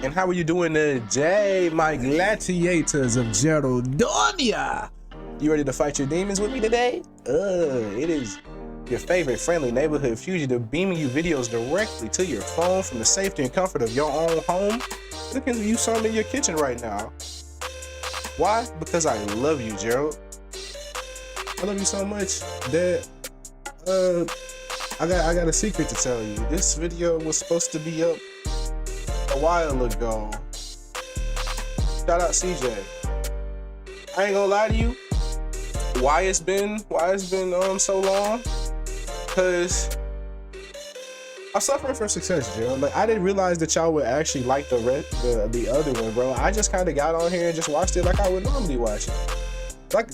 And how are you doing today, my gladiators of Geraldonia? You ready to fight your demons with me today? It is your favorite friendly neighborhood fugitive beaming you videos directly to your phone from the safety and comfort of your own home. Look at you some in your kitchen right now. Why? Because I love you, Gerald. I love you so much that I got a secret to tell you. This video was supposed to be up a while ago. Shout out CJ. I ain't gonna lie to you. Why it's been so long? Cause I'm suffering from success, Gerald. Like I didn't realize that y'all would actually like the other one, bro. I just kind of got on here and just watched it like I would normally watch it.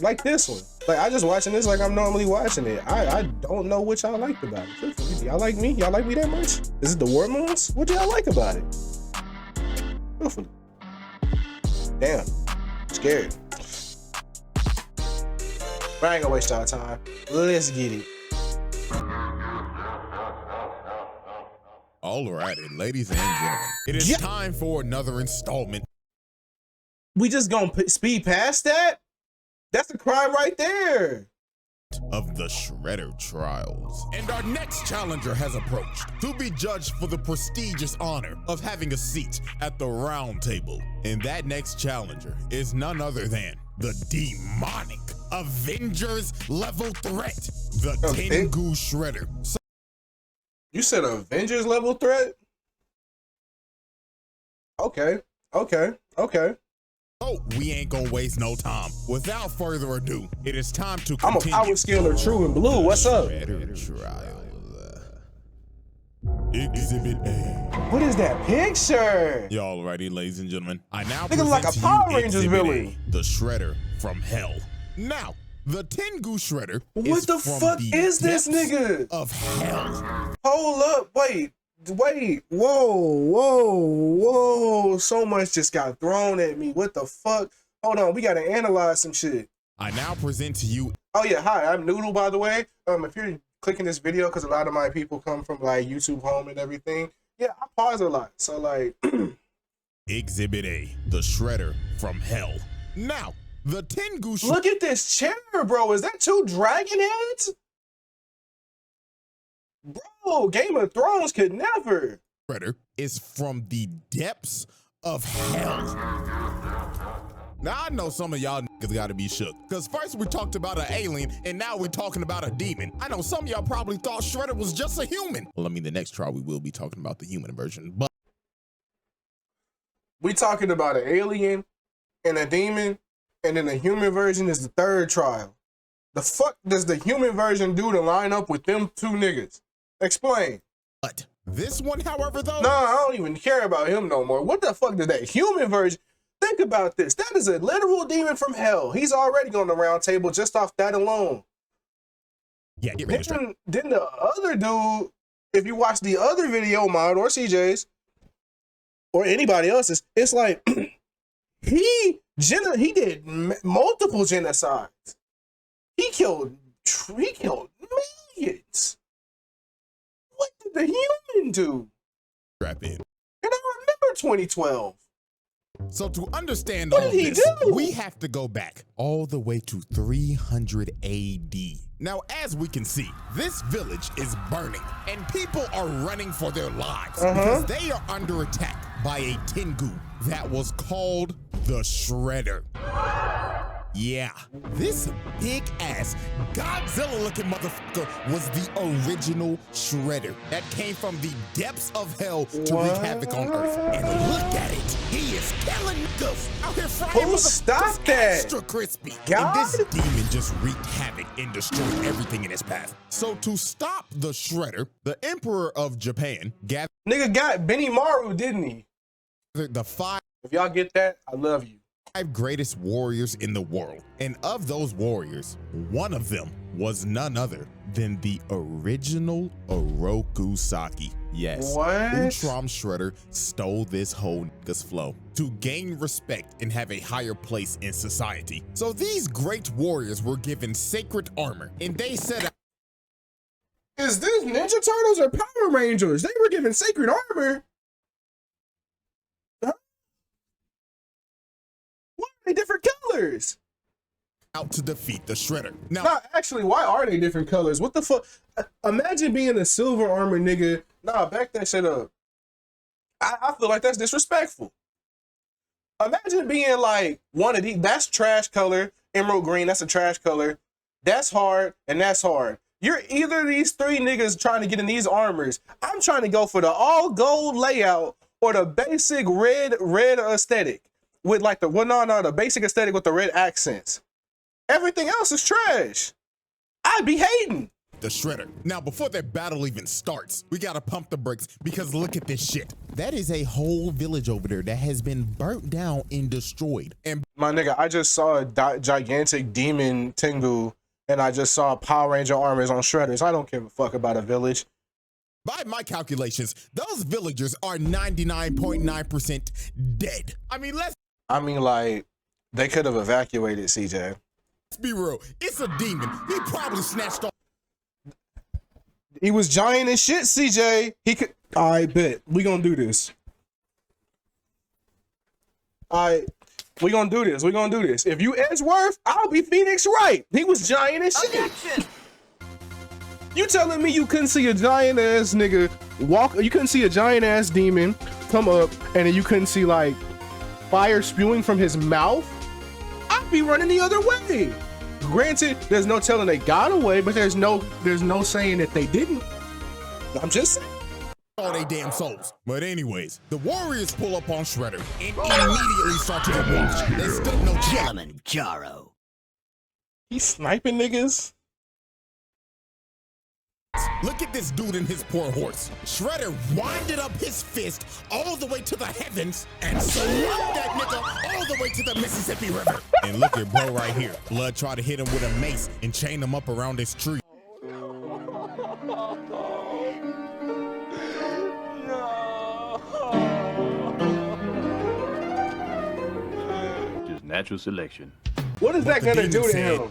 Like this one. Like I just watching this like I'm normally watching it. I don't know what y'all liked about it. Y'all like me? Y'all like me that much? Is it the war moons? What do y'all like about it? Damn, scared. But I ain't gonna waste y'all time. Let's get it. Alrighty, ladies and gentlemen, it is time for another installment. We just gonna speed past that? That's a crime right there. Of the Shredder trials. And our next challenger has approached to be judged for the prestigious honor of having a seat at the round table. And that next challenger is none other than the demonic Avengers level threat, the Ngl Shredder. You said Avengers level threat? Okay. Oh, we ain't gonna waste no time. Without further ado, it is time to continue. I'm a power scaler true and blue. What's up? Exhibit A. What is that picture? Y'all ready, ladies and gentlemen? I now Nigga like a Power Rangers villain. The Shredder from hell. Now, the Ngl Shredder. What the fuck is this nigga? Of hell. Hold up, wait, whoa. So much just got thrown at me. What the fuck? Hold on, we gotta analyze some shit. I now present to you. Oh yeah, hi, I'm Noodle, by the way. If you're clicking this video, because a lot of my people come from like YouTube Home and everything, yeah, I pause a lot. So like Exhibit A, the Shredder from hell. Now, the Ngl Shredder. Look at this chair, bro. Is that 2 dragon heads? Bro, Game of Thrones could never. Shredder is from the depths of hell. Now, I know some of y'all niggas gotta be shook, because first we talked about an alien, and now we're talking about a demon. I know some of y'all probably thought Shredder was just a human. Well, I mean, the next trial we will be talking about the human version, but we talking about an alien and a demon, and then the human version is the third trial. The fuck does the human version do to line up with them 2 niggas? Explain. But this one, however, though. No, I don't even care about him no more. What the fuck does that human version? Think about this. That is a literal demon from hell. He's already on the round table just off that alone. Yeah, get ready. Then the other dude, if you watch the other video, mine or CJ's or anybody else's, it's like he did multiple genocides. He killed millions. What did the human do? Strap in. And I remember 2012. So to understand what all did he this, do? we have to go back all the way to 300 AD. Now, as we can see, this village is burning and people are running for their lives because they are under attack by a Ngl that was called the Shredder. Yeah, this big-ass Godzilla-looking motherfucker was the original Shredder that came from the depths of hell to wreak havoc on Earth. And look at it, he is killing niggas out here frying stop that? Extra crispy. God? And this demon just wreaked havoc and destroyed everything in his path. So to stop the Shredder, the Emperor of Japan gathered. Nigga got Benny Maru, didn't he? The 5. If y'all get that, I love you. 5 greatest warriors in the world, and of those warriors, one of them was none other than the original Orokusaki. Yes, what? Utrom Shredder stole this whole nigga's flow to gain respect and have a higher place in society. So these great warriors were given sacred armor, and they set out. Is this Ninja Turtles or Power Rangers? They were given sacred armor. Huh? they different colors? Out to defeat the Shredder. Now, Nah, actually, why are they different colors? What the fuck? Imagine being a silver armor nigga. Nah, back that shit up. I feel like that's disrespectful. Imagine being like one of these. That's trash color. Emerald green, that's a trash color. That's hard, and that's hard. You're either of these three niggas trying to get in these armors. I'm trying to go for the all gold layout or the basic red aesthetic with like the basic aesthetic with the red accents. Everything else is trash. I'd be hating the Shredder. Now, before that battle even starts, we gotta pump the brakes because look at this shit. That is a whole village over there that has been burnt down and destroyed. And my nigga, I just saw a gigantic demon Tengu, and I just saw Power Ranger armors on Shredders. I don't give a fuck about a village. By my calculations, those villagers are 99.9% dead. I mean, like, they could have evacuated, CJ. Let's be real. It's a demon. He probably snatched off. He was giant as shit, CJ. He could. I bet we gonna do this. We gonna do this. We gonna do this. If you Edgeworth, I'll be Phoenix Wright. He was giant as shit. You telling me you couldn't see a giant ass nigga walk? You couldn't see a giant ass demon come up, and then you couldn't see like fire spewing from his mouth? I'd be running the other way. Granted, there's no telling they got away, but there's no saying that they didn't. I'm just saying. All they damn souls. But anyways, the warriors pull up on Shredder and immediately start to watch. They stood no chance. Jaro. He's sniping niggas. Look at this dude and his poor horse. Shredder winded up his fist all the way to the heavens and slammed that nigga all the way to the Mississippi River. And look at bro right here. Blood tried to hit him with a mace and chain him up around his tree. Just natural selection. What is that gonna do to him?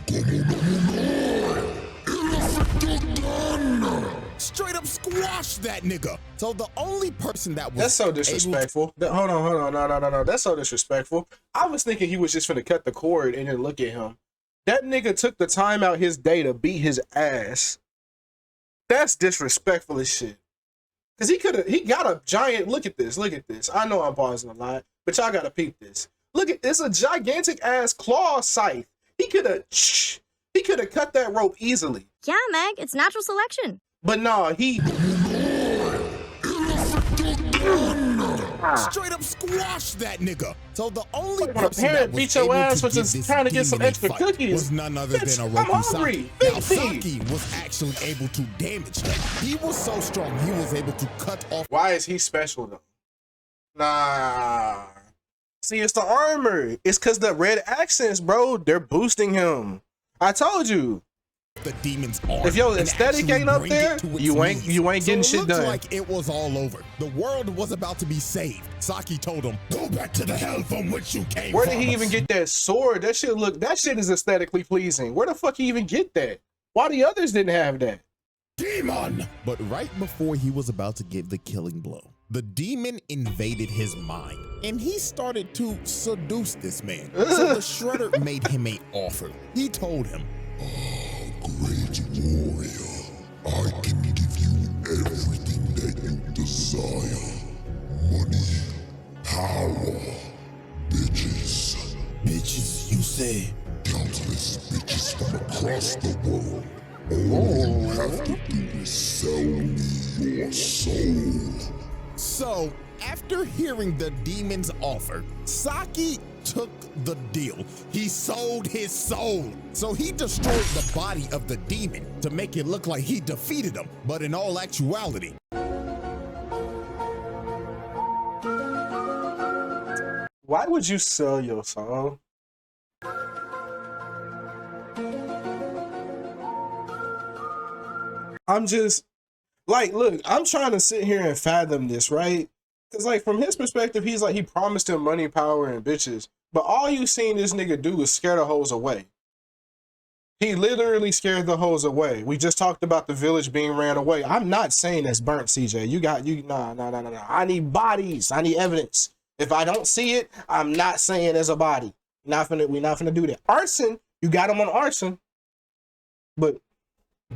Straight up squash that nigga. So the only person that was That's so disrespectful. Hold on. No. That's so disrespectful. I was thinking he was just finna cut the cord and then look at him. That nigga took the time out his day to beat his ass. That's disrespectful as shit. Cause he got a giant, look at this. I know I'm pausing a lot, but y'all gotta peep this. Look at this, a gigantic ass claw scythe. He could have cut that rope easily. Yeah, Meg, it's natural selection. But nah, he straight up squash that nigga. So the only when a person that parent was beat your able ass to for give just this trying to get some demon a extra fight cookies was none other Bitch, than I'm Oroku hungry. Saki. Now Feed me. Saki was actually able to damage him. He was so strong he was able to cut off. Why is he special though? Nah. See, it's the armor. It's cause the red accents, bro. They're boosting him. I told you. The demon's arm. If your aesthetic ain't up there, you ain't getting shit done. Like it was all over. The world was about to be saved. Saki told him, "Go back to the hell from which you came." Where did he even get that sword? That shit is aesthetically pleasing. Where the fuck he even get that? Why the others didn't have that? Demon! But right before he was about to give the killing blow, the demon invaded his mind and he started to seduce this man. So the Shredder made him an offer. He told him, "Great warrior, I can give you everything that you desire. Money, power, bitches." "Bitches, you say?" "Countless bitches from across the world. All you have to do is sell me your soul." So, after hearing the demon's offer, Saki took the deal. He sold his soul. So he destroyed the body of the demon to make it look like he defeated him. But in all actuality, why would you sell your soul? I'm just like, look, I'm trying to sit here and fathom this, right? Because like from his perspective, he's like, he promised him money, power, and bitches. But all you seen this nigga do is scare the hoes away. He literally scared the hoes away. We just talked about the village being ran away. I'm not saying that's burnt, CJ. Nah. I need bodies. I need evidence. If I don't see it, I'm not saying there's a body. We not finna do that. Arson, you got him on arson, but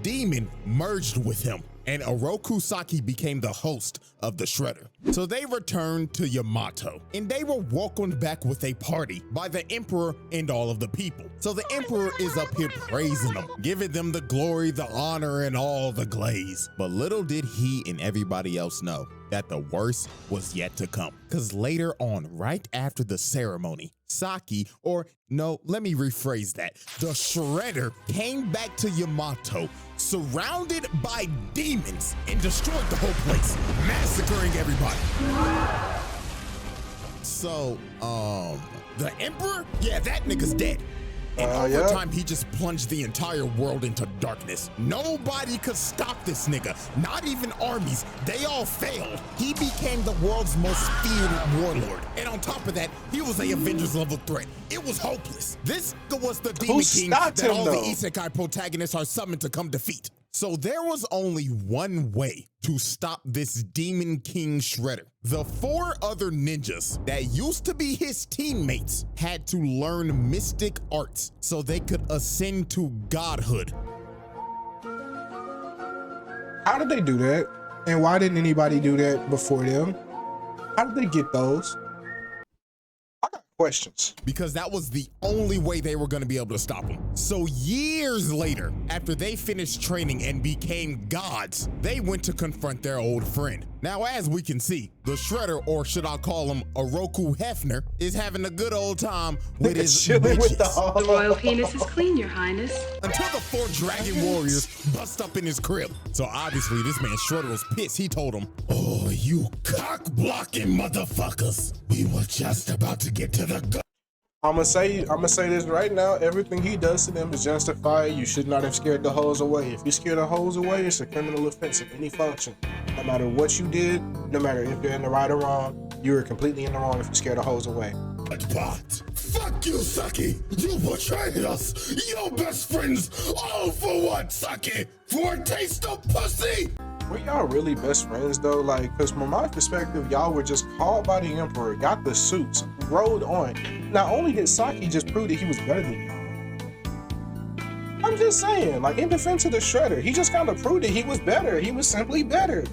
demon merged with him, and Oroku Saki became the host of the Shredder. So they returned to Yamato, and they were welcomed back with a party by the Emperor and all of the people. So the Emperor is up here praising them, giving them the glory, the honor, and all the glaze. But little did he and everybody else know that the worst was yet to come. Because later on, right after the ceremony, Saki, or no, let me rephrase that, the Shredder came back to Yamato, surrounded by demons, and destroyed the whole place, massacring everybody. So, the Emperor? Yeah, that nigga's dead. And over time, he just plunged the entire world into darkness. Nobody could stop this nigga, not even armies. They all failed. He became the world's most feared warlord. And on top of that, he was a Avengers level threat. It was hopeless. This was the Demon King that all the isekai protagonists are summoned to come defeat. So there was only one way to stop this Demon King Shredder. The 4 other ninjas that used to be his teammates had to learn mystic arts so they could ascend to godhood. how did they do that? And why didn't anybody do that before them? How did they get those? I got questions. Because that was the only way they were going to be able to stop him. So years later, after they finished training and became gods, they went to confront their old friend. Now, as we can see, the Shredder, or should I call him Oroku Hefner, is having a good old time with his bitches. With The royal penis is clean, your highness. Until the 4 dragon warriors bust up in his crib. So obviously this man Shredder was pissed. He told him, "Oh, you cock-blocking motherfuckers. We were just about to get to the I'm gonna say this right now. Everything he does to them is justified. You should not have scared the hoes away. If you scare the hoes away, it's a criminal offense of any function. No matter what you did, no matter if you're in the right or wrong, you are completely in the wrong if you scare the hoes away." But fuck you, Saki. You betrayed us. Your best friends. All for what, Saki? For a taste of pussy? Were y'all really best friends though? Like, cause from my perspective, y'all were just called by the Emperor, got the suits, rode on. Not only did Saki just prove that he was better than y'all. I'm just saying, like, in defense of the Shredder, he just kind of proved that he was better. He was simply better.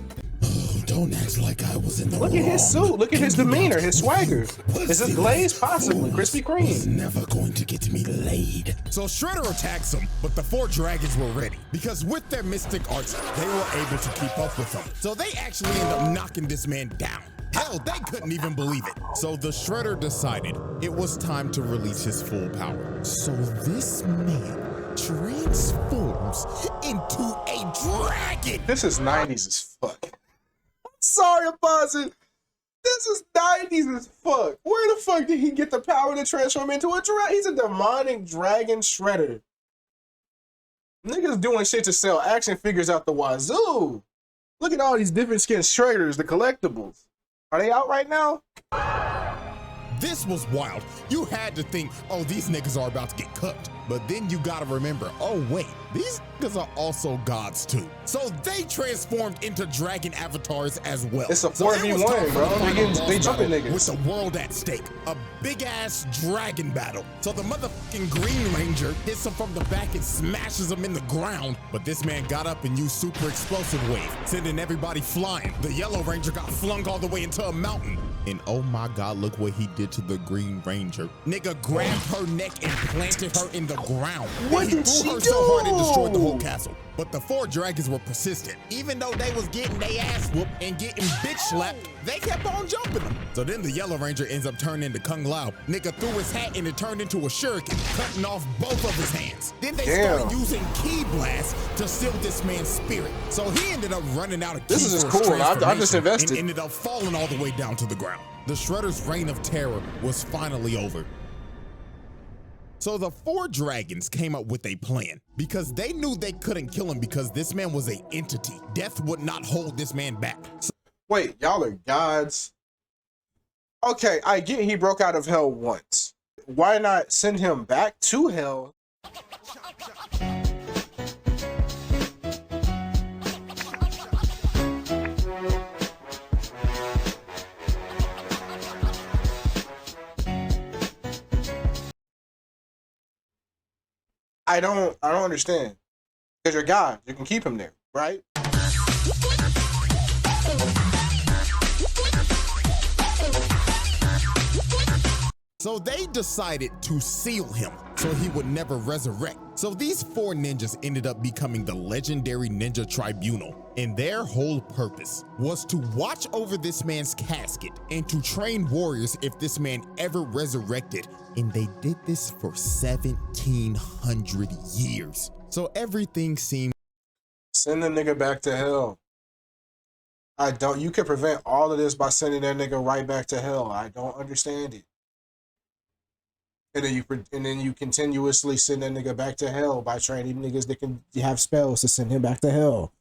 Oh, don't act like I was in the Look wrong. at his suit. Look at his demeanor, his swagger. Is this glaze? Possibly. Krispy Was Kreme. never going to get me laid. So Shredder attacks him, but the 4 dragons were ready because with their mystic arts, they were able to keep up with him. So they actually end up knocking this man down. Hell, they couldn't even believe it. So the Shredder decided it was time to release his full power. So this man transforms into a dragon. This is 90s as fuck. I'm sorry, I'm pausing. This is 90s as fuck. Where the fuck did he get the power to transform into a dragon? He's a demonic dragon Shredder. Niggas doing shit to sell action figures out the wazoo. Look at all these different skin Shredders, the collectibles. Are they out right now? This was wild. You had to think, oh, these niggas are about to get cooked. But then you gotta remember, oh wait, these niggas are also gods too. So they transformed into dragon avatars as well. It's a 4v1, bro. They jumping niggas. With the world at stake. A big ass dragon battle. So the motherfucking Green Ranger hits him from the back and smashes him in the ground. But this man got up and used super explosive wave, sending everybody flying. The Yellow Ranger got flung all the way into a mountain. And oh my God, look what he did to the Green Ranger. Nigga grabbed her neck and planted her in the ground. What He did threw she her do? so hard it destroyed the whole castle. But the 4 dragons were persistent. Even though they was getting their ass whooped and getting bitch slapped, they kept on jumping them. So then the Yellow Ranger ends up turning into Kung Lao. Nigga threw his hat and it turned into a shuriken, cutting off both of his hands. Then they started using Ki Blast to seal this man's spirit. So he ended up running out of Ki. This is just for his cool. I just transformation invested. and ended up falling all the way down to the ground. The Shredder's reign of terror was finally over. So the 4 dragons came up with a plan because they knew they couldn't kill him because this man was an entity. Death would not hold this man back. Wait, y'all are gods? Okay, I get he broke out of hell once. Why not send him back to hell I don't understand. Because you're God, you can keep him there, right? So they decided to seal him so he would never resurrect. So these 4 ninjas ended up becoming the legendary Ninja Tribunal, and their whole purpose was to watch over this man's casket and to train warriors if this man ever resurrected. And they did this for 1700 years. So everything seemed. Send the nigga back to hell. You could prevent all of this by sending that nigga right back to hell. I don't understand it. And then you continuously send that nigga back to hell by training niggas that can have spells to send him back to hell.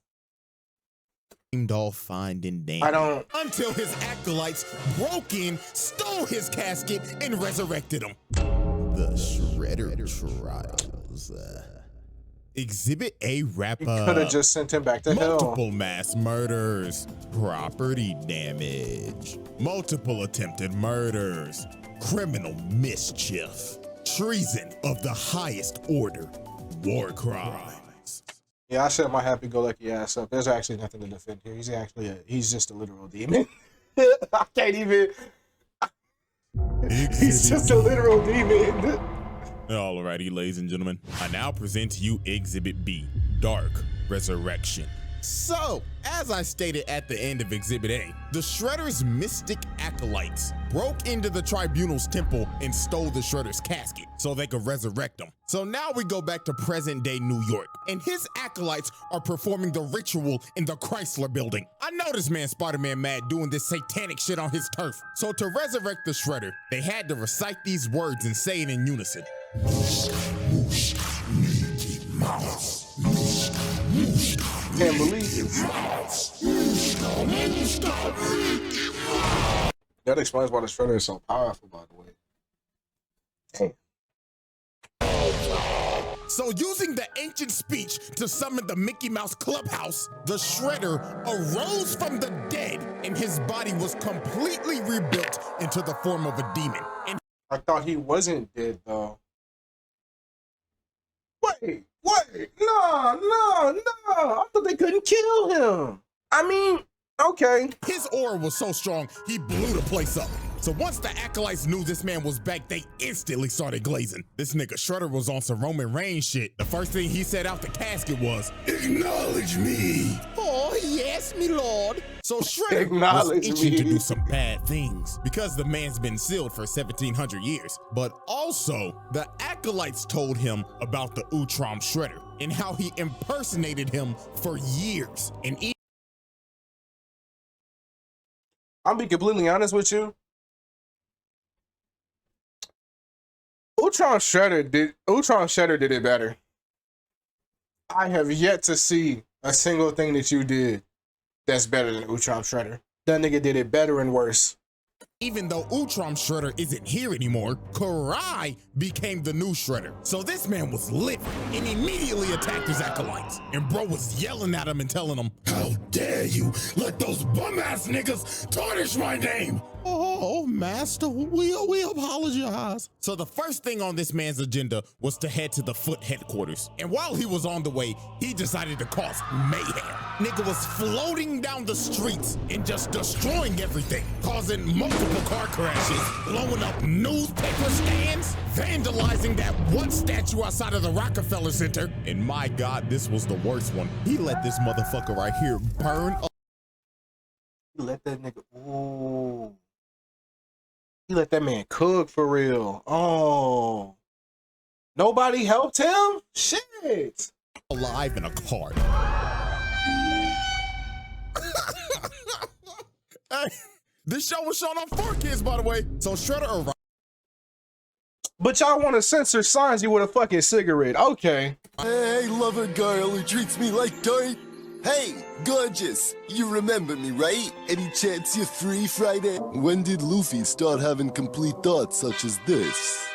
All fine and dandy. Until his acolytes broke in, stole his casket, and resurrected him. The Shredder trials. Exhibit A wrap up. Could have just sent him back to hell. Multiple mass murders, property damage, multiple attempted murders, criminal mischief, treason of the highest order, war crimes. Yeah, I shut my happy-go-lucky ass up. There's actually nothing to defend here. He's just a literal demon. I can't even. He's just a literal demon. Alrighty, ladies and gentlemen, I now present to you Exhibit B, Dark Resurrection. So, as I stated at the end of Exhibit A, the Shredder's mystic acolytes broke into the Tribunal's temple and stole the Shredder's casket so they could resurrect him. So now we go back to present-day New York, and his acolytes are performing the ritual in the Chrysler Building. I know this man Spider-Man mad doing this satanic shit on his turf. So to resurrect the Shredder, they had to recite these words and say it in unison. Mickey Mouse. Can't believe it. That explains why the Shredder is so powerful, by the way. Damn. So using the ancient speech to summon the Mickey Mouse Clubhouse, the Shredder arose from the dead and his body was completely rebuilt into the form of a demon. And I thought he wasn't dead, though. Wait, no. I thought they couldn't kill him. I mean, okay. His aura was so strong, he blew the place up. So once the acolytes knew this man was back, they instantly started glazing. This nigga Shredder was on some Roman Reigns shit. The first thing he said out the casket was, "Acknowledge me." Oh, yes, me lord. So Shredder was itching to do some bad things because the man's been sealed for 1700 years. But also, the acolytes told him about the Utrom Shredder and how he impersonated him for years. And I'll be completely honest with you. Utrom Shredder did it better. I have yet to see a single thing that you did that's better than Utrom Shredder. That nigga did it better and worse. Even though Utrom Shredder isn't here anymore, Karai became the new Shredder. So this man was livid and immediately attacked his acolytes. And bro was yelling at him and telling him, "How dare you let those bum-ass niggas tarnish my name?" Oh, master, we apologize. So the first thing on this man's agenda was to head to the Foot headquarters. And while he was on the way, he decided to cause mayhem. Nigga was floating down the streets and just destroying everything, causing multiple car crashes, blowing up newspaper stands, vandalizing that one statue outside of the Rockefeller Center. And my God, this was the worst one. He let this motherfucker right here burn up. Let that nigga, ooh. He let that man cook for real. Oh. Nobody helped him? Shit. Alive in a car. Hey, this show was shown on 4Kids, by the way. So Shredder arrived. But y'all want to censor signs you with a fucking cigarette. Okay. Hey, lover girl who treats me like dirt. Hey, gorgeous, you remember me, right? Any chance you're free Friday? When did Luffy start having complete thoughts such as this?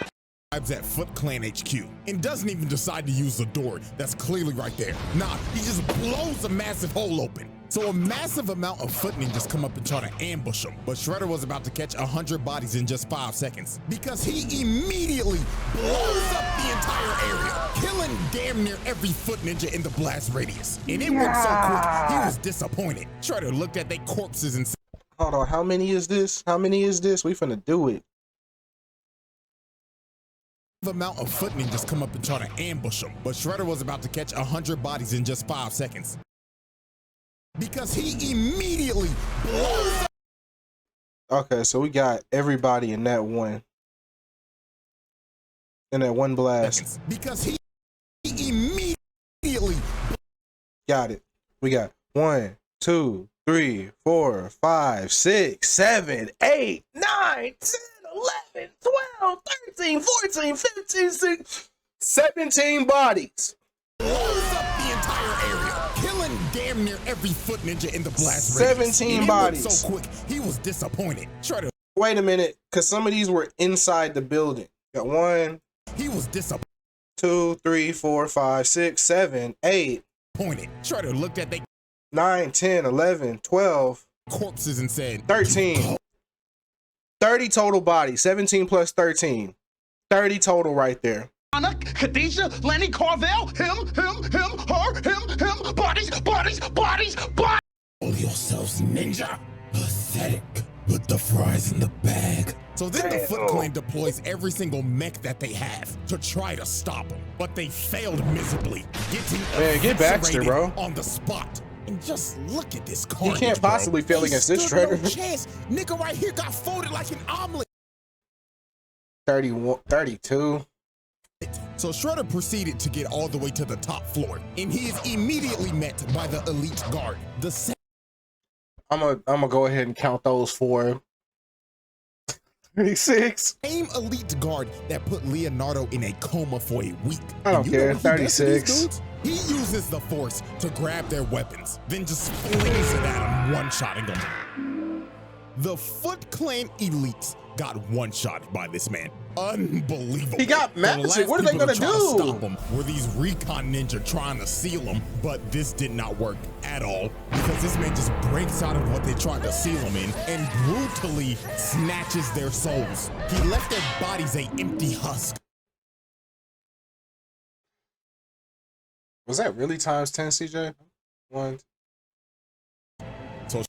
At Foot Clan HQ and doesn't even decide to use the door that's clearly right there. Nah, he just blows a massive hole open. So a massive amount of foot ninjas come up and try to ambush him, but Shredder was about to catch 100 bodies in just 5 seconds because he immediately blows up the entire area, killing damn near every foot ninja in the blast radius. And it went so quick, he was disappointed. Shredder looked at their corpses and said, hold on, how many is this? How many is this? We finna do it. the amount of foot ninjas come up and try to ambush him, but Shredder was about to catch 100 bodies in just 5 seconds because he immediately blows up. Okay, so we got everybody in that one blast. Because he immediately got it. We got 1, 2, 3, 4, 5, 6, 7, 8, 9, 10, 11, 12, 13, 14, 15, 16, 17 bodies. blows up the entire area, killing damn near every foot ninja in the blast 17 bodies. So quick, he was disappointed. Shredder. Wait a minute, because some of these were inside the building. Got 1. He was disappointed. 2, 3, 4, 5, 6, 7, 8. Shredder looked at their 9, 10, 11, 12. corpses and said, 13. 30 total bodies. 17 plus 13. 30 total right there. Khadijah, Lenny, Carvel, him, her, bodies. Call yourselves ninja. Pathetic. Put the fries in the bag. So then the Foot Clan deploys every single mech that they have to try to stop him, but they failed miserably, getting get Baxter, bro. on the spot. And just look at this carnage, He can't possibly fail against this Shredder. No chance. Nigga right here got folded like an omelet. 31, 32. So Shredder proceeded to get all the way to the top floor, and he is immediately met by the elite guard. The I'm gonna go ahead and count those for 36. same elite guard that put Leonardo in a coma for a week. I don't And you know care. what he does to these 36. dudes? He uses the force to grab their weapons, then just flings it at them, one-shotting them. The Foot Clan elites got one-shot by this man. Unbelievable. He got The magic. last What are they people gonna to try to do? Stop him were these recon ninja trying to seal him, but this did not work at all because this man just breaks out of what they tried to seal him in and brutally snatches their souls. He left their bodies a empty husk. Was that really times 10, CJ? 1. So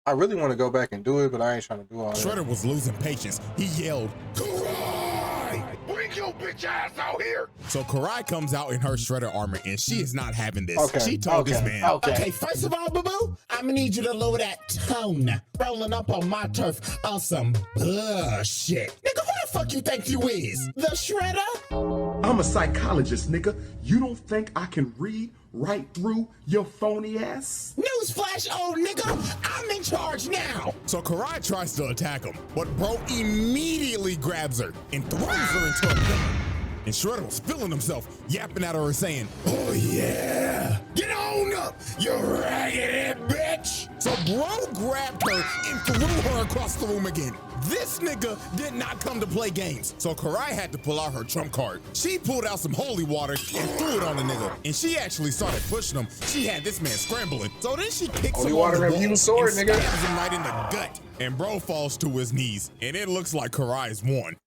I really want to go back and do it, but I ain't trying to do all that. Shredder was losing patience. He yelled, "Karai! Bring your bitch ass out here!" So Karai comes out in her Shredder armor, and she is not having this. Okay, She told this man, Okay, first of all, boo-boo, I'm gonna need you to lower that tone. Rolling up on my turf on some bullshit. Nigga, who the fuck you think you is? The Shredder? I'm a psychologist, nigga. You don't think I can read right through your phony ass? Newsflash, old nigga, I'm in charge now. So Karai tries to attack him, but bro immediately grabs her and throws her into a pillar. And Shredder was feeling himself, yapping at her and saying, "Oh yeah, get on up, you raggedy bitch." So bro grabbed her and threw her across the room again. This nigga did not come to play games, so Karai had to pull out her trump card. She pulled out some holy water and threw it on the nigga, and she actually started pushing him. She had this man scrambling, so then she kicks Holy him water on the have wall you sword, and nigga. stabs him right in the gut. And bro falls to his knees, and it looks like Karai's won.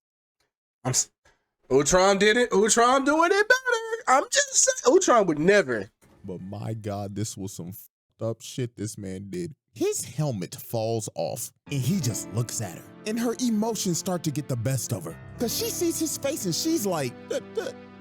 Utrom did it. Utrom doing it better. I'm just saying. Utrom would never. But my God, this was some fucked up shit this man did. His helmet falls off and he just looks at her. And her emotions start to get the best of her. Cause she sees his face and she's like,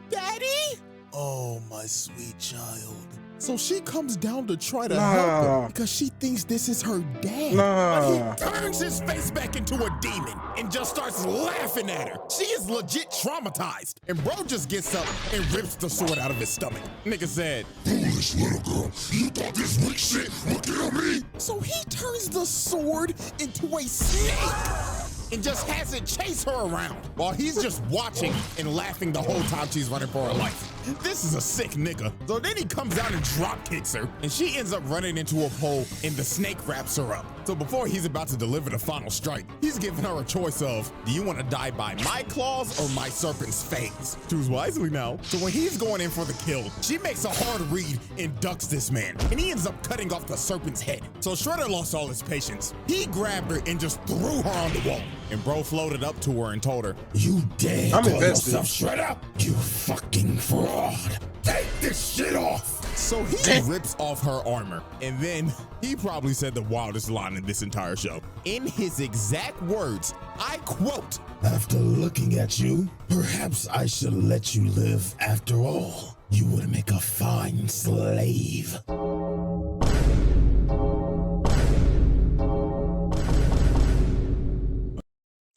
"Daddy? Oh, my sweet child." So she comes down to try to help him because she thinks this is her dad. But he turns his face back into a demon and just starts laughing at her. She is legit traumatized. And bro just gets up and rips the sword out of his stomach. Nigga said, Foolish little girl, you thought this weak shit would kill me? so he turns the sword into a snake and just has it chase her around while he's just watching and laughing the whole time she's running for her life. This is a sick nigga. So then he comes out and drop kicks her, and she ends up running into a pole, and the snake wraps her up. So before he's about to deliver the final strike, he's giving her a choice of, do you want to die by my claws or my serpent's fangs? Choose wisely now. So when he's going in for the kill, she makes a hard read and ducks this man, and he ends up cutting off the serpent's head. So Shredder lost all his patience. He grabbed her and just threw her on the wall, and bro floated up to her and told her, "You dare I'm call invested. yourself Shredder? You fucking fraud. Take this shit off." So he rips off her armor, and then he probably said the wildest line in this entire show. In his exact words, I quote, "After looking at you, perhaps I should let you live after all. You would make a fine slave."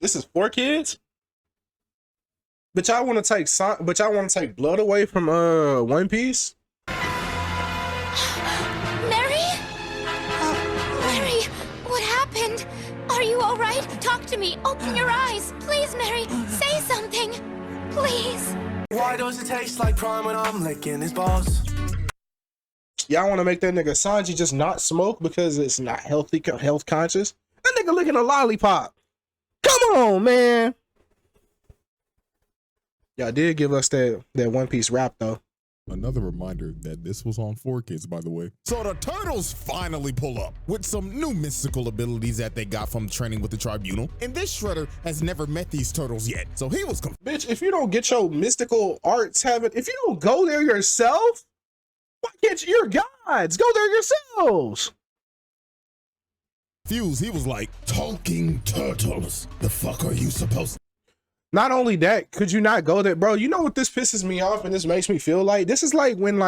This is 4 kids? But y'all want to take blood away from One Piece? Mary? Mary, what happened? Are you all right? Talk to me. Open your eyes. Please, Mary, say something. Please. Why does it taste like prime when I'm licking his balls? Y'all want to make that nigga Sanji just not smoke because it's not health conscious? That nigga licking a lollipop. Come on, man. Y'all did give us that One Piece rap though. Another reminder that this was on 4Kids, by the way. So the turtles finally pull up with some new mystical abilities that they got from training with the tribunal. And this Shredder has never met these turtles yet. So he was Bitch, if you don't get your mystical arts if you don't go there yourself, why can't you? You're gods. Go there yourselves. confused. He was like, "Talking turtles. The fuck are you supposed to?" Not only that, could you not go there? Bro, you know what this pisses me off and this makes me feel like? This is like when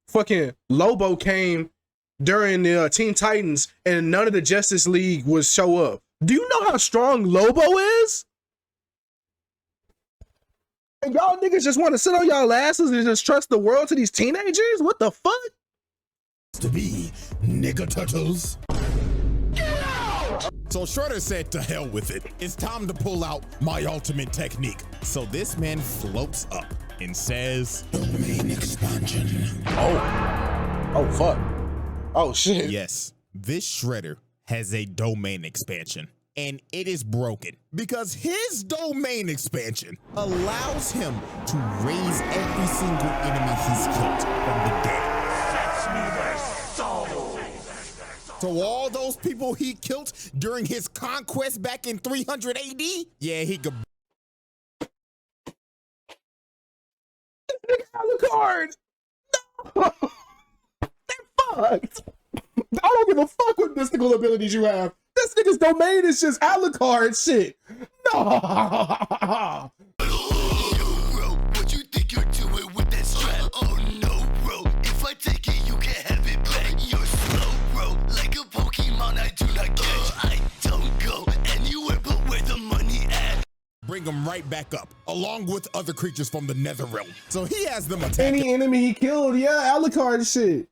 fucking Lobo came during the Teen Titans and none of the Justice League would show up. Do you know how strong Lobo is? And y'all niggas just want to sit on y'all asses and just trust the world to these teenagers? What the fuck? To be nigga turtles. So Shredder said to hell with it. It's time to pull out my ultimate technique. So this man floats up and says, "Domain expansion." Oh fuck. Oh shit. Yes, this Shredder has a domain expansion. And it is broken because his domain expansion allows him to raise every single enemy he's killed from the dead. So all those people he killed during his conquest back in 300 AD, yeah, he could. Alucard! No! They're fucked! I don't give a fuck what mystical abilities you have. This nigga's domain is just Alucard shit. No! Bro, what you think you're doing with that strap? Oh no, bro. If I take it, you can't have it back. You're slow, bro. Like a Pokemon I do not catch. I don't go anywhere but where the money at. Bring him right back up, along with other creatures from the Nether Realm. So he has them attack Any enemy he killed, yeah, Alucard shit.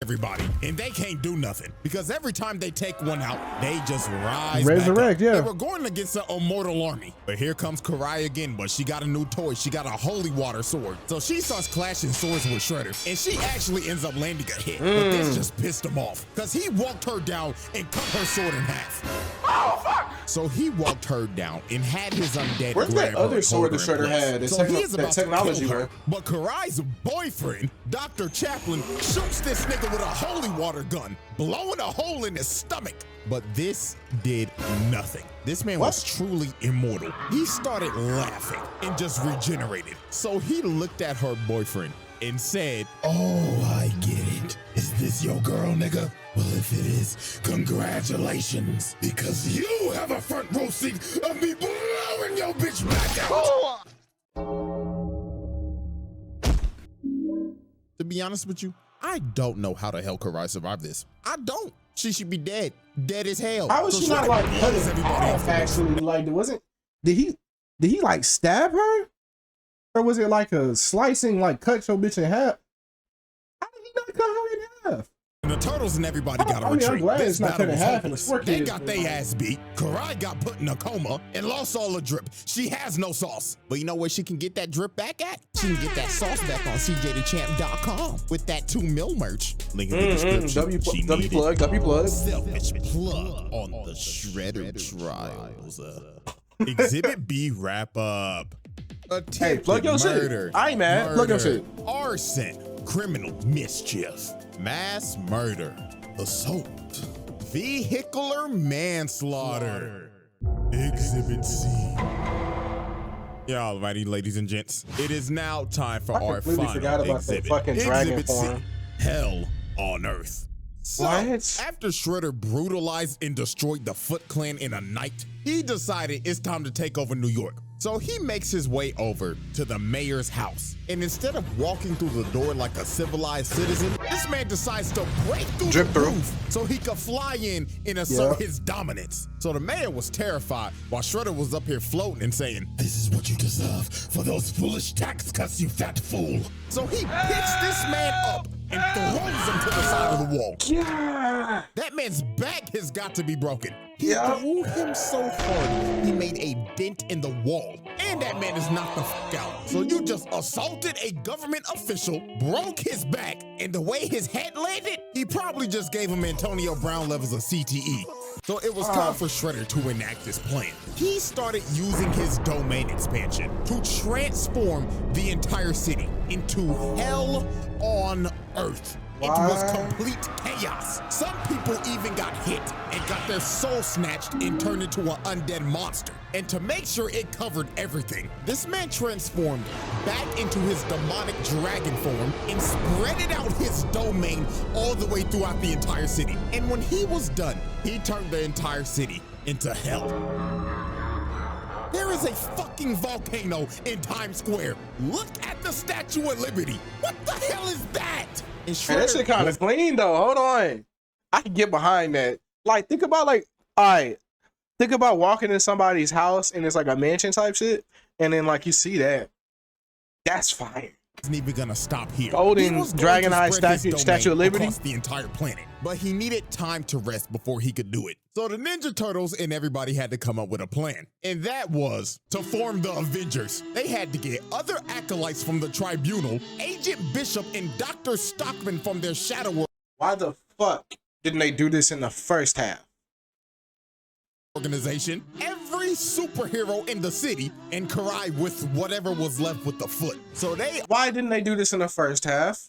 everybody, and they can't do nothing because every time they take one out, they just rise Resurrect, back up. yeah. They were going against an immortal army, but here comes Karai again, but she got a new toy. She got a holy water sword. So she starts clashing swords with Shredder, and she actually ends up landing a hit, but this just pissed him off because he walked her down and cut her sword in half. Oh, fuck! So he walked her down and had his undead Where's grab that her other and sword hold that her in Shredder place. had? That So he is that about to technology, kill her, man. but Karai's boyfriend, Dr. Chaplin, shoots this nigga with a holy water gun, blowing a hole in his stomach. But this did nothing. This man was truly immortal. He started laughing and just regenerated. So he looked at her boyfriend and said, "Oh, I get it. Is this your girl, nigga? Well, if it is, congratulations, because you have a front row seat of me blowing your bitch back out." To be honest with you, I don't know how the hell Karai survived this. I don't. She should be dead. Dead as hell. How was So she not Shredder like blows cutting everybody off off? actually? Like, did he like stab her? Or was it like a slicing, like cut your bitch in half? How did he not cut her in half? The Turtles and everybody got a I'm retreat. glad This it's not battle cut in was half. hopeless. It's 4 They kids. got their ass beat. Karai got put in a coma and lost all the drip. She has no sauce. But you know where she can get that drip back at? She can get that sauce back on CJDACHAMP.com with that 2 mil merch. Link in the description. W plug. Selfish plug on the Shredder trials. Exhibit B wrap up. Hey, plug your shit. I ain't mad. Plug your shit. Arson, criminal mischief, mass murder, assault, vehicular manslaughter. Exhibit C. Yeah, alrighty, ladies and gents. It is now time for our final forgot about exhibit. that fucking dragon Exhibit C. form. Hell on Earth. So, after Shredder brutalized and destroyed the Foot Clan in a night, he decided it's time to take over New York. So he makes his way over to the mayor's house. And instead of walking through the door like a civilized citizen, this man decides to break through the roof so he could fly in and assert his dominance. So the mayor was terrified while Shredder was up here floating and saying, "This is what you deserve for those foolish tax cuts, you fat fool." So he picks this man up and throws him to the side of the wall. Yeah. That man's back has got to be broken. He threw him so hard, he made a dent in the wall. And that man is knocked the fuck out. So you just assaulted a government official, broke his back, and the way his head landed, he probably just gave him Antonio Brown levels of CTE. So it was time for Shredder to enact this plan. He started using his domain expansion to transform the entire city into hell on Earth. It was complete chaos. Some people even got hit and got their soul snatched and turned into an undead monster. And to make sure it covered everything, this man transformed back into his demonic dragon form and spreaded out his domain all the way throughout the entire city. And when he was done, he turned the entire city into hell. There is a fucking volcano in Times Square. Look at the Statue of Liberty. What the hell is that? And that shit kind of clean though. Hold on. I can get behind that. Like, think about think about walking in somebody's house and it's like a mansion type shit. And then like you see that. That's fire. Isn't even gonna stop here. Golden Dragon Eye Statue of Liberty across the entire planet, but he needed time to rest before he could do it. So the Ninja Turtles and everybody had to come up with a plan, and that was to form the Avengers. They had to get other acolytes from the Tribunal, Agent Bishop, and Dr. Stockman from their shadow world. Why the fuck didn't they do this in the first half? Organization, every superhero in the city, and Karai with whatever was left with the foot. So why didn't they do this in the first half?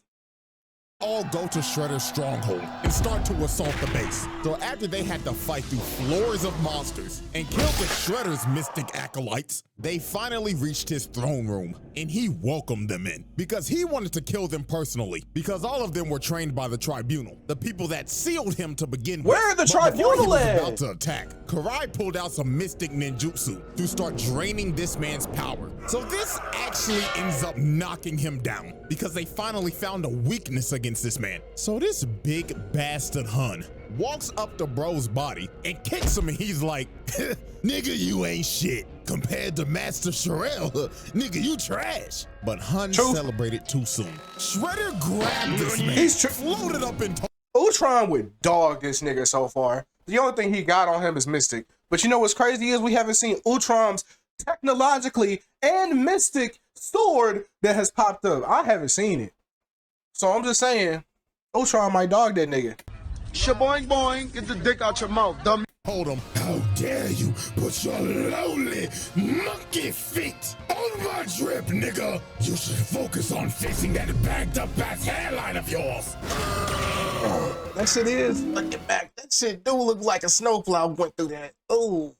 All go to Shredder's stronghold and start to assault the base. So after they had to fight through floors of monsters and kill the Shredder's mystic acolytes, they finally reached his throne room and he welcomed them in because he wanted to kill them personally because all of them were trained by the Tribunal, the people that sealed him to begin with. Where are the Tribunal at? About to attack, Karai pulled out some mystic ninjutsu to start draining this man's power. So this actually ends up knocking him down because they finally found a weakness against this man. So this big bastard Hun walks up to bro's body and kicks him and he's like, "Nigga, you ain't shit. Compared to Master Sherelle, nigga, you trash." But Hun celebrated too soon. Shredder grabbed this man, he's floated up in Utrom would dog this nigga so far. The only thing he got on him is Mystic. But you know what's crazy is we haven't seen Utrom's technologically and mystic sword that has popped up. I haven't seen it. So I'm just saying, Utrom might dog that nigga. Shaboing boing, get the dick out your mouth, dummy. Hold him. How dare you put your lonely monkey feet on my drip, nigga? You should focus on fixing that bagged up ass hairline of yours. That shit is looking back. That shit do look like a snowplow went through that. Ooh.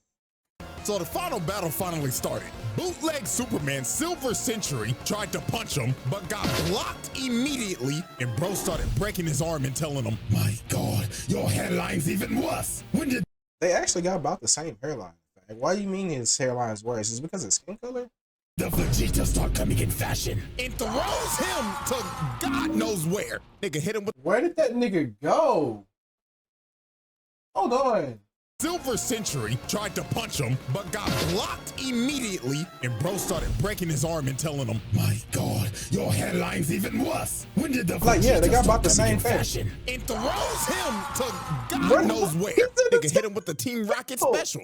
So the final battle finally started. Bootleg Superman Silver Century tried to punch him, but got blocked immediately, and bro started breaking his arm and telling him, "My God, your hairline's even worse. When did..." They actually got about the same hairline. Why do you mean his hairline's worse? Is it because of skin color? The Vegeta start coming in fashion and throws him to God knows where. Nigga hit him with... Where did that nigga go? Hold on. Silver Century tried to punch him, but got blocked immediately, and bro started breaking his arm and telling him, My God, your headline's even worse. When did the Like, yeah, they got about the same thing. and throws him to God knows where. Nigga hit him with the Team Rocket special.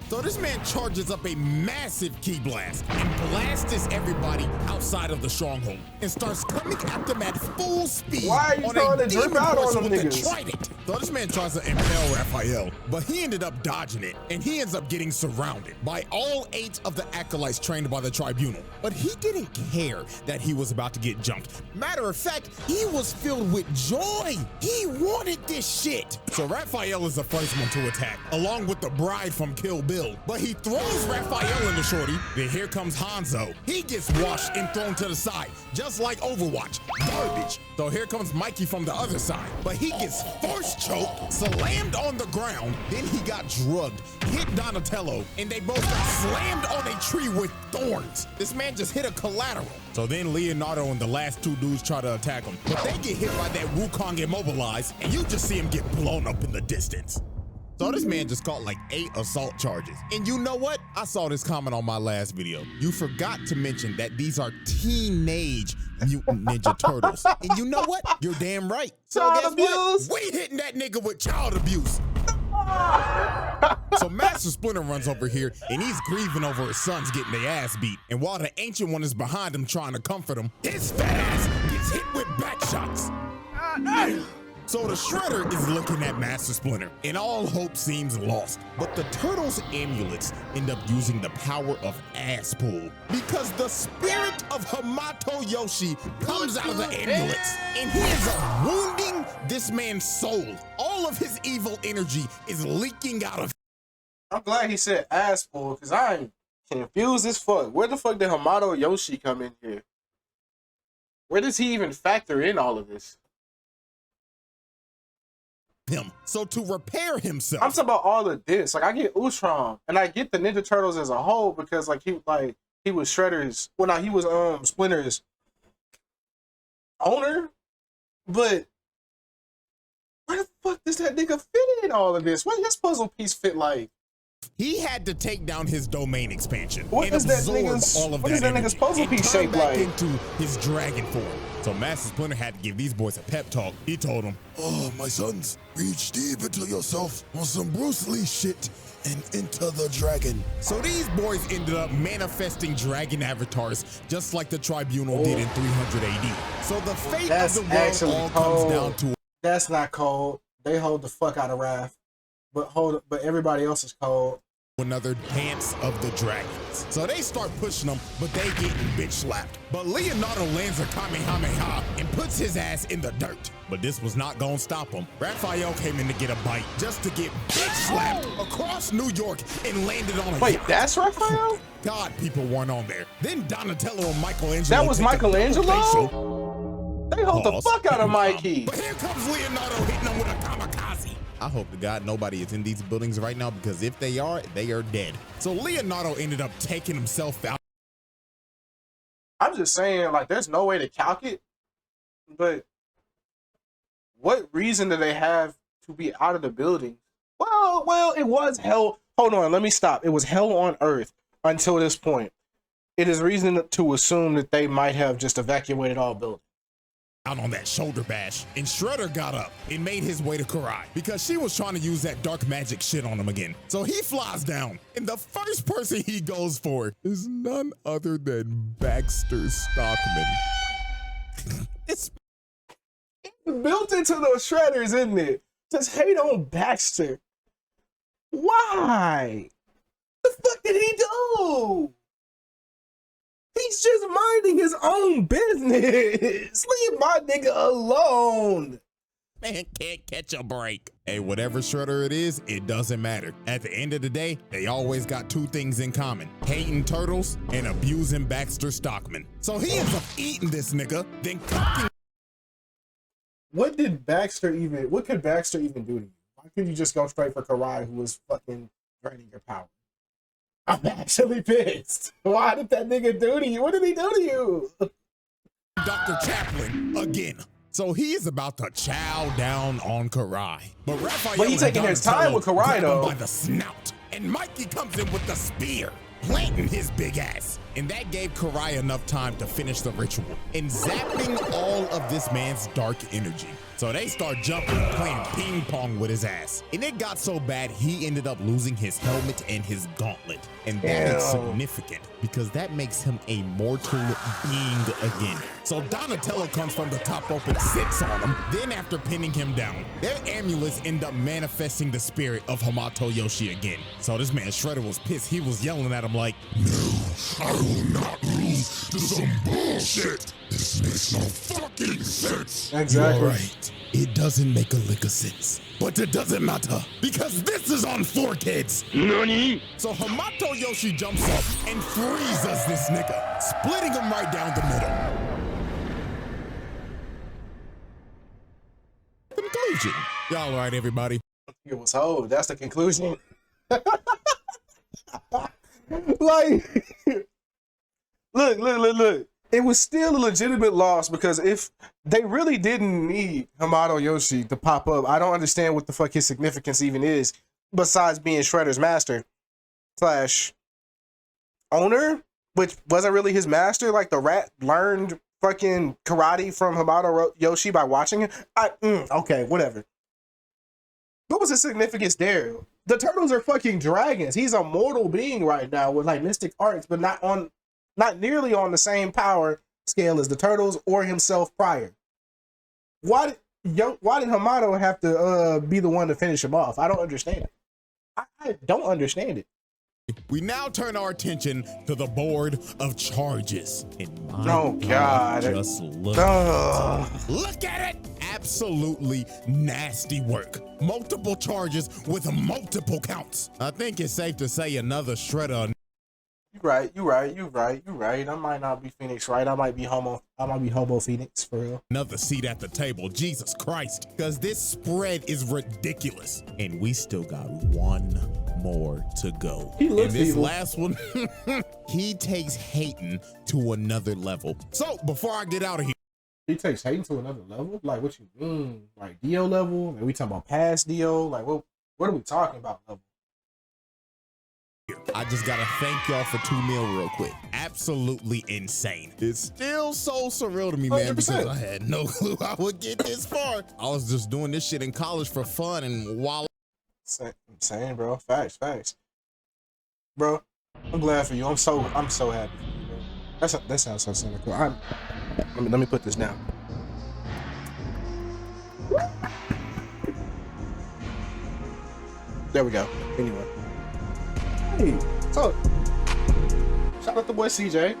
So this man charges up a massive key blast and blasts everybody outside of the stronghold and starts coming at them at full speed. Why are you trying to drip out on them niggas? So this man tries to impale Raphael, but he ended up dodging it, and he ends up getting surrounded by all 8 of the acolytes trained by the tribunal. But he didn't care that he was about to get jumped. Matter of fact, he was filled with joy. He wanted this shit. So Raphael is the first one to attack, along with the bride from Kill Bill. But he throws Raphael in the shorty. Then here comes Hanzo. He gets washed and thrown to the side, just like Overwatch. Garbage. So here comes Mikey from the other side. But he gets force choked, slammed on the ground. Then he got drugged, hit Donatello, and they both got slammed on a tree with thorns. This man just hit a collateral. So then Leonardo and the last 2 dudes try to attack him, but they get hit by that Wukong immobilized, and you just see him get blown up in the distance. So this man just caught like 8 assault charges. And you know what? I saw this comment on my last video. You forgot to mention that these are teenage Mutant Ninja Turtles. And you know what? You're damn right. So Child guess abuse. what? We hitting that nigga with child abuse. So Master Splinter runs over here and he's grieving over his sons getting their ass beat. And while the Ancient One is behind him trying to comfort him, his fat ass gets hit with back shots. So the Shredder is looking at Master Splinter, and all hope seems lost. But the Turtles' amulets end up using the power of ass pull, because the spirit of Hamato Yoshi comes out of the amulets, and he ends up wounding this man's soul. All of his evil energy is leaking out of. I'm glad he said ass pull, because I'm confused as fuck. Where the fuck did Hamato Yoshi come in here? Where does he even factor in all of this? Him. So to repair himself, I'm talking about all of this. Like, I get Utrom, and I get the Ninja Turtles as a whole, because he was Shredder's. Well, now he was Splinter's owner. But where the fuck does that nigga fit in all of this? What does his puzzle piece fit like? he had to take down his domain expansion What and is that absorb nigga's, all of what that is that energy nigga's puzzle and piece turn shaped back like? into his dragon form. So Master Splinter had to give these boys a pep talk. He told them, "Oh, my sons, reach deep into yourself on some Bruce Lee shit and enter the dragon." So these boys ended up manifesting dragon avatars just like the Tribunal did in 300 AD. So the fate of the world all comes down to... That's not cold. They hold the fuck out of Wrath. But everybody else is cold. Another dance of the dragons. So they start pushing them, but they getting bitch slapped. But Leonardo lands a Kamehameha and puts his ass in the dirt. But this was not gonna stop him. Raphael came in to get a bite just to get bitch slapped across New York and landed on a Wait, yacht. that's Raphael? God, people weren't on there. Then Donatello and Michelangelo. That was Michelangelo? They hold the fuck out of Mikey. But here comes Leonardo hitting him with a kamikaze. I hope to God nobody is in these buildings right now, because if they are dead. So Leonardo ended up taking himself out. I'm just saying, like, there's no way to calc it, but what reason do they have to be out of the building? Well, it was hell. Hold on, let me stop. It was hell on earth until this point. It is reason to assume that they might have just evacuated all buildings. Out on that shoulder bash, and Shredder got up and made his way to Karai because she was trying to use that dark magic shit on him again. So he flies down, and the first person he goes for is none other than Baxter Stockman. It's built into those Shredders, isn't it? Just hate on Baxter. Why? The fuck did he do? He's just minding his own business. Leave my nigga alone. Man can't catch a break. Hey, whatever Shredder it is, it doesn't matter. At the end of the day, they always got two things in common: hating turtles and abusing Baxter Stockman. So he ends up eating this nigga, then cooking. What could Baxter even do to you? Why couldn't you just go straight for Karai, who was fucking draining your power? I'm actually pissed. Why did that nigga do to you? What did he do to you? Dr. Chaplin again. So he is about to chow down on Karai. But Raphael But he taking his time with Karai, though. by the snout. And Mikey comes in with the spear, planting his big ass. And that gave Karai enough time to finish the ritual and zapping all of this man's dark energy. So they start jumping, playing ping pong with his ass. And it got so bad, he ended up losing his helmet and his gauntlet. And that is significant because that makes him a mortal being again. So Donatello comes from the top rope and sits on him. Then after pinning him down, their amulets end up manifesting the spirit of Hamato Yoshi again. So this man Shredder was pissed. He was yelling at him like, No, I will not lose to some bullshit. This makes no fucking sense. Exactly. You're right. It doesn't make a lick of sense. But it doesn't matter because this is on 4 kids. Nani? So Hamato Yoshi jumps up and freezes this nigga, splitting him right down the middle. Conclusion. Y'all all right, everybody? It was hold. That's the conclusion. Like, look. It was still a legitimate loss because if they really didn't need Hamato Yoshi to pop up, I don't understand what the fuck his significance even is besides being Shredder's master / owner, which wasn't really his master. Like the rat learned fucking karate from Hamato Yoshi by watching him. Okay, whatever. What was the significance there? The turtles are fucking dragons. He's a mortal being right now with like mystic arts, but not nearly on the same power scale as the turtles or himself prior. Why did Hamato have to be the one to finish him off? I don't understand it. I don't understand it. We now turn our attention to the board of charges. And my God. Just look. Look at it. Absolutely nasty work. Multiple charges with multiple counts. I think it's safe to say another Shredder. You right. I might not be Phoenix, right? I might be Homo Phoenix for real. Another seat at the table, Jesus Christ. Because this spread is ridiculous. And we still got one more to go. And this last one, he takes Hayden to another level. So before I get out of here. He takes Hayden to another level? Like what you mean? Like Dio level? Are we talking about past Dio? Like what are we talking about level? I just gotta thank y'all for 2 mil real quick. Absolutely insane. It's still so surreal to me, man, 100%. because I had no clue I would get this far. I was just doing this shit in college for fun, and while Insane, bro. Facts. Bro, I'm glad for you. I'm so happy for you, bro. That sounds so cynical. Let me put this down. There we go. Anyway. Hey, so shout out to boy CJ.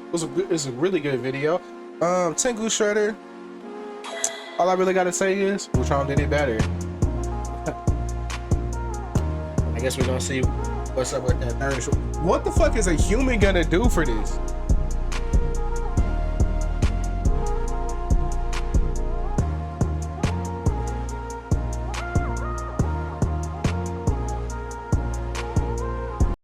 It's a really good video. Ngl Shredder. All I really gotta say is Utrom did it better. I guess we're gonna see what's up with that third. What the fuck is a human gonna do for this?